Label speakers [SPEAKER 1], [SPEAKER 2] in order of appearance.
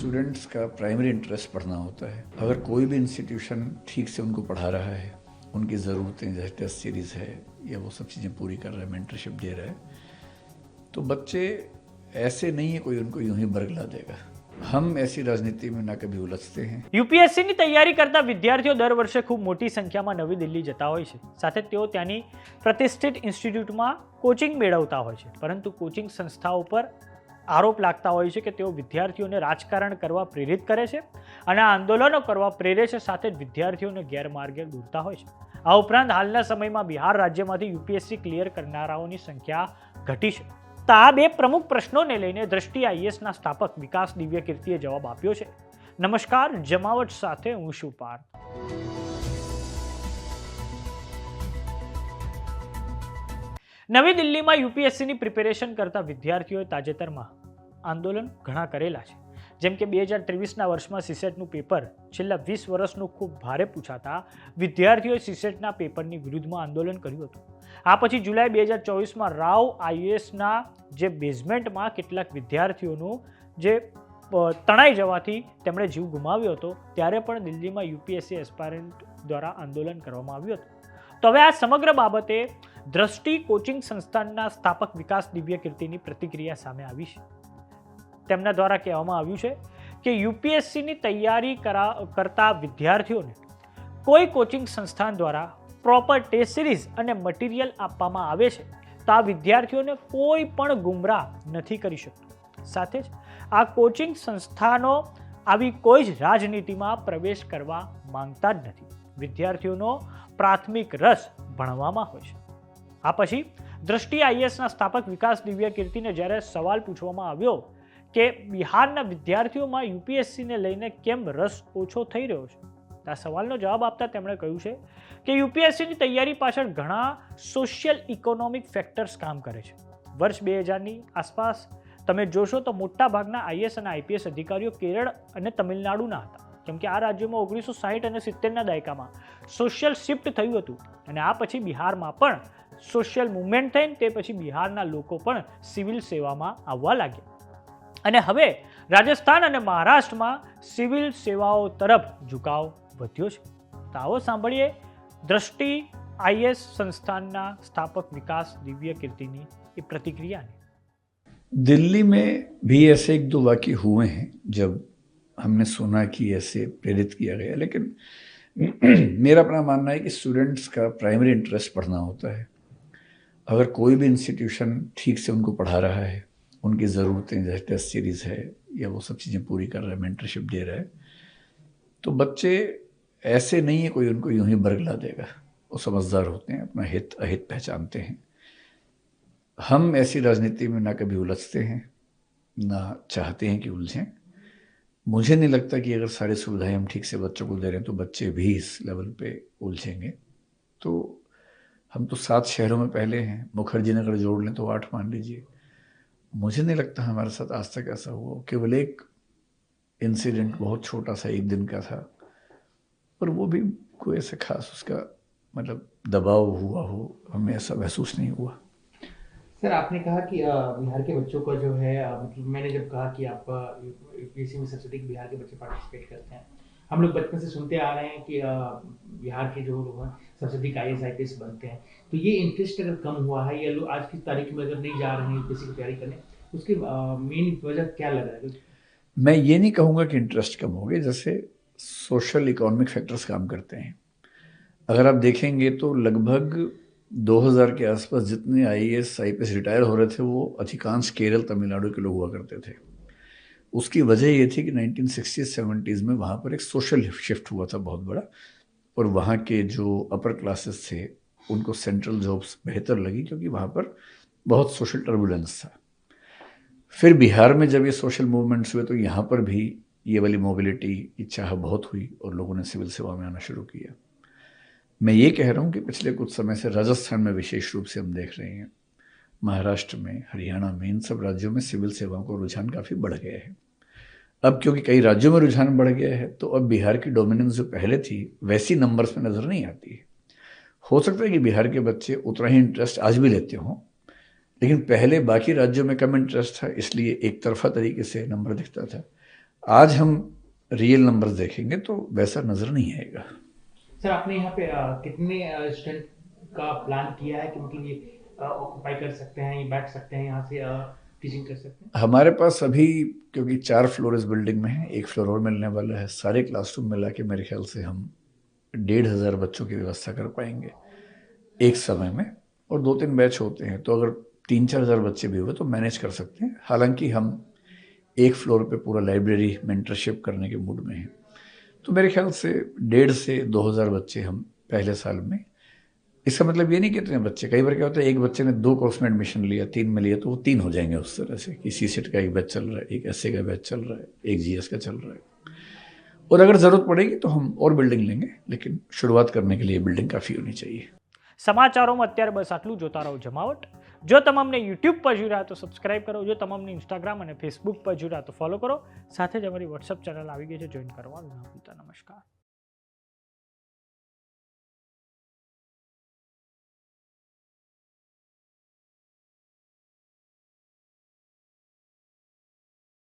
[SPEAKER 1] Students का primary interest पढ़ना होता है। अगर कोई भी इंस्टीट्यूशन ठीक से उनको पढ़ा रहा है, उनकी ज़रूरतें जैसे टेस्ट सीरीज़ है या वो सब चीज़ें पूरी कर रहा है, मेंटरशिप दे रहा है, तो बच्चे ऐसे नहीं है कोई उनको यूं ही बरगला देगा। हम ऐसी राजनीति में ना कभी उलझते हैं।
[SPEAKER 2] યુપીએસસીની તૈયારી કરતા વિદ્યાર્થીઓ દર વર્ષે ખૂબ મોટી સંખ્યામાં નવી દિલ્હી જતા હોય છે. સાથે તેઓ ત્યાંની પ્રતિષ્ઠિત ઇન્સ્ટિટ્યૂટમાં કોચિંગ મેળવતા હોય છે. પરંતુ કોચિંગ સંસ્થાઓ પર આરોપ લાગતા હોય છે કે તેઓ વિદ્યાર્થીઓને રાજકારણ કરવા પ્રેરિત કરે છે અને આંદોલનો કરવા પ્રેરે છે, સાથે જ વિદ્યાર્થીઓને ગેરમાર્ગે દોરતા હોય છે. આ ઉપરાંત હાલના સમયમાં બિહાર રાજ્યમાંથી યુપીએસસી ક્લિયર કરનારાઓની સંખ્યા ઘટી છે. તો આ બે પ્રમુખ પ્રશ્નોને લઈને દ્રષ્ટિ આઈએએસના સ્થાપક વિકાસ દિવ્યકીર્તિએ જવાબ આપ્યો છે. નમસ્કાર, જમાવટ સાથે હું છું પાર્થ. નવી દિલ્હીમાં યુપીએસસીની પ્રિપેરેશન કરતા વિદ્યાર્થીઓએ તાજેતરમાં આંદોલન ઘણા કરેલા છે. જેમ કે 2023ના વર્ષમાં સીસેટનું પેપર છેલ્લા 20 વર્ષનું ખૂબ ભારે પૂછાતા વિદ્યાર્થીઓએ સીસેટના પેપરની વિરુદ્ધમાં આંદોલન કર્યું હતું. આ પછી જુલાઈ 2024માં રાવ આઈએએસના જે બેઝમેન્ટમાં કેટલાક વિદ્યાર્થીઓનું જે તણાઈ જવાથી તેમણે જીવ ગુમાવ્યો હતો, ત્યારે પણ દિલ્હીમાં યુપીએસસી એસ્પાયરન્ટ દ્વારા આંદોલન કરવામાં આવ્યું હતું. તો હવે આ સમગ્ર બાબતે દ્રષ્ટિ કોચિંગ સંસ્થાનના સ્થાપક વિકાસ દિવ્યકીર્તિની પ્રતિક્રિયા સામે આવી છે. તેમના દ્વારા કહેવામાં આવ્યું છે કે યુપીએસસીની તૈયારી કરતા વિદ્યાર્થીઓને કોઈ કોચિંગ સંસ્થાન દ્વારા પ્રોપર ટેસ્ટ સિરીઝ અને મટીરિયલ આપવામાં આવે છે તો આ વિદ્યાર્થીઓને કોઈ પણ ગુમરાહ નથી કરી શકતું. સાથે જ આ કોચિંગ સંસ્થાનો આવી કોઈ જ રાજનીતિમાં પ્રવેશ કરવા માંગતા જ નથી. વિદ્યાર્થીઓનો પ્રાથમિક રસ ભણવામાં હોય છે. આ પછી દ્રષ્ટિ આઈએએસના સ્થાપક વિકાસ દિવ્યકીર્તિને જ્યારે સવાલ પૂછવામાં આવ્યો કે બિહારના વિદ્યાર્થીઓમાં યુપીએસસીને લઈને કેમ રસ ઓછો થઈ રહ્યો છે, આ સવાલનો જવાબ આપતા તેમણે કહ્યું છે કે યુપીએસસીની તૈયારી પાછળ ઘણા સોશિયલ ઇકોનોમિક ફેક્ટર્સ કામ કરે છે. વર્ષ 2000ની આસપાસ તમે જોશો તો મોટા ભાગના આઈએએસ અને આઈપીએસ અધિકારીઓ કેરળ અને તમિલનાડુના હતા, કેમ કે આ રાજ્યોમાં 1960 અને 70ના દાયકામાં સોશિયલ શિફ્ટ થયું હતું અને આ પછી બિહારમાં પણ સોશિયલ મુવમેન્ટ થઈને તે પછી બિહારના લોકો પણ સિવિલ સેવામાં આવવા લાગ્યા અને હવે રાજસ્થાન અને મહારાષ્ટ્રમાં સિવિલ સેવાઓ તરફ ઝુકાવ વધ્યો છે. તો આવો સાંભળીએ દ્રષ્ટિ આઈએએસ સંસ્થાનના સ્થાપક વિકાસ દિવ્યકીર્તિની એ प्रतिक्रिया.
[SPEAKER 1] दिल्ली में भी ऐसे एक दो वाक़ये हुए हैं जब हमने सुना कि ऐसे प्रेरित किया गया, लेकिन मेरा अपना मानना है कि स्टूडेंट्स का प्राइमरी इंटरेस्ट पढ़ना होता है. अगर कोई भी इंस्टीट्यूशन ठीक से उनको पढ़ा रहा है, उनकी ज़रूरतें जैसे टेस्ट सीरीज़ है या वो सब चीज़ें पूरी कर रहा है, मेंटरशिप दे रहा है, तो बच्चे ऐसे नहीं है कोई उनको यूं ही बरगला देगा. वो समझदार होते हैं, अपना हित अहित पहचानते हैं. हम ऐसी राजनीति में ना कभी उलझते हैं, ना चाहते हैं कि उलझें. मुझे नहीं लगता कि अगर सारी सुविधाएं हम ठीक से बच्चों को दे रहे हैं तो बच्चे भी इस लेवल पे उलझेंगे. तो हम तो 7 शहरों में पहले हैं, मुखर्जी नगर जोड़ लें तो 8 मान लीजिए. मुझे नहीं लगता हमारे साथ आज तक ऐसा हुआ. केवल एक इंसिडेंट बहुत छोटा सा 1 दिन का था, पर वो भी कोई ऐसा खास उसका मतलब दबाव हुआ हो, हमें ऐसा महसूस नहीं हुआ.
[SPEAKER 3] सर, आपने कहा कि बिहार के बच्चों का जो है, मतलब मैंने जब कहा कि आप यूपीएससी में सबसे अधिक बिहार के बच्चे पार्टिसिपेट करते हैं, हम लोग बचपन से सुनते आ रहे हैं कि बिहार के जो लोग हैं सबसे अधिक आईएएस आईपीएस बनते हैं. तो ये इंटरेस्ट अगर कम हुआ है या लोग आज की तारीख में अगर नहीं जा रहे हैं यूपीएससी की तैयारी करने, उसकी मेन वजह क्या लग रहा है?
[SPEAKER 1] मैं ये नहीं कहूँगा कि इंटरेस्ट कम हो गए, जैसे सोशल इकोनॉमिक फैक्टर्स काम करते हैं. अगर आप देखेंगे तो लगभग 2000 के आसपास जितने आईएएस आईपीएस रिटायर हो रहे थे वो अधिकांश केरल तमिलनाडु के लोग हुआ करते थे. उसकी वजह ये थी कि 1960s-70s में वहाँ पर एक सोशल शिफ्ट हुआ था बहुत बड़ा, और वहाँ के जो अपर क्लासेस थे उनको सेंट्रल जॉब्स बेहतर लगी क्योंकि वहाँ पर बहुत सोशल टर्बुलेंस था. फिर बिहार में जब ये सोशल मूवमेंट्स हुए तो यहाँ पर भी ये वाली मोबिलिटी की चाह बहुत हुई और लोगों ने सिविल सेवा में आना शुरू किया. मैं ये कह रहा हूँ कि पिछले कुछ समय से राजस्थान में विशेष रूप से हम देख रहे हैं, महाराष्ट्र में, हरियाणा में, इन सब राज्यों में सिविल सेवाओं का रुझान काफ़ी बढ़ गया है. अब क्योंकि कई राज्यों में रुझान बढ़ गया है तो अब बिहार की डोमिनेंस जो पहले थी वैसी नंबर्स में नज़र नहीं आती है. हो सकता है कि बिहार के बच्चे उतना ही इंटरेस्ट आज भी लेते हों, लेकिन पहले बाकी राज्यों में कम इंटरेस्ट था, इसलिए एक तरफा तरीके से नंबर दिखता था. आज हम रियल नंबर देखेंगे तो वैसा नज़र नहीं आएगा।
[SPEAKER 3] सर आपने यहाँ पे कितने स्टूडेंट का प्लान किया है कि मतलब ये ऑक्यूपाई कर सकते हैं, ये बैठ सकते हैं, यहाँ से टीचिंग कर सकते हैं?
[SPEAKER 1] हमारे पास अभी, क्योंकि 4 फ्लोर इस बिल्डिंग में है, 1 फ्लोर और मिलने वाला है, सारे क्लासरूम मिला के मेरे ख्याल से हम 1,500 बच्चों की व्यवस्था कर पाएंगे एक समय में। और 2-3 बैच होते हैं, तो अगर 3-4 हज़ार बच्चे भी हुए तो मैनेज कर सकते हैं। हालांकि हम एक फ्लोर पे पूरा लाइब्रेरी मेंटरशिप करने के मूड में हैं, तो मेरे ख्याल से 1,500 से 2,000 बच्चे हम पहले साल में। इसका मतलब ये नहीं कि इतने बच्चे, कई बार क्या होता है एक बच्चे ने 2 कोर्स में एडमिशन लिया, 3 में लिया, तो वो 3 हो जाएंगे उस तरह से कि सीसेट का एक बैच चल रहा है, एक एसए का बैच चल रहा है, एक जीएस का चल रहा है। और अगर ज़रूरत पड़ेगी तो हम और बिल्डिंग लेंगे, लेकिन शुरुआत करने के लिए बिल्डिंग काफ़ी होनी चाहिए।
[SPEAKER 2] સમાચારોમાં અત્યારે બસ આટલું. જોતા રહો જમાવટ. જો તમામને યુટ્યુબ પર જોઈ રહ્યા તો સબસ્ક્રાઇબ કરો. જો તમામને ઇન્સ્ટાગ્રામ અને ફેસબુક પર જોઈ રહ્યા તો ફોલો કરો. સાથે જ અમારી વોટ્સઅપ ચેનલ આવી ગઈ છે, જોઈન કરવા ના ભૂલતા. નમસ્કાર.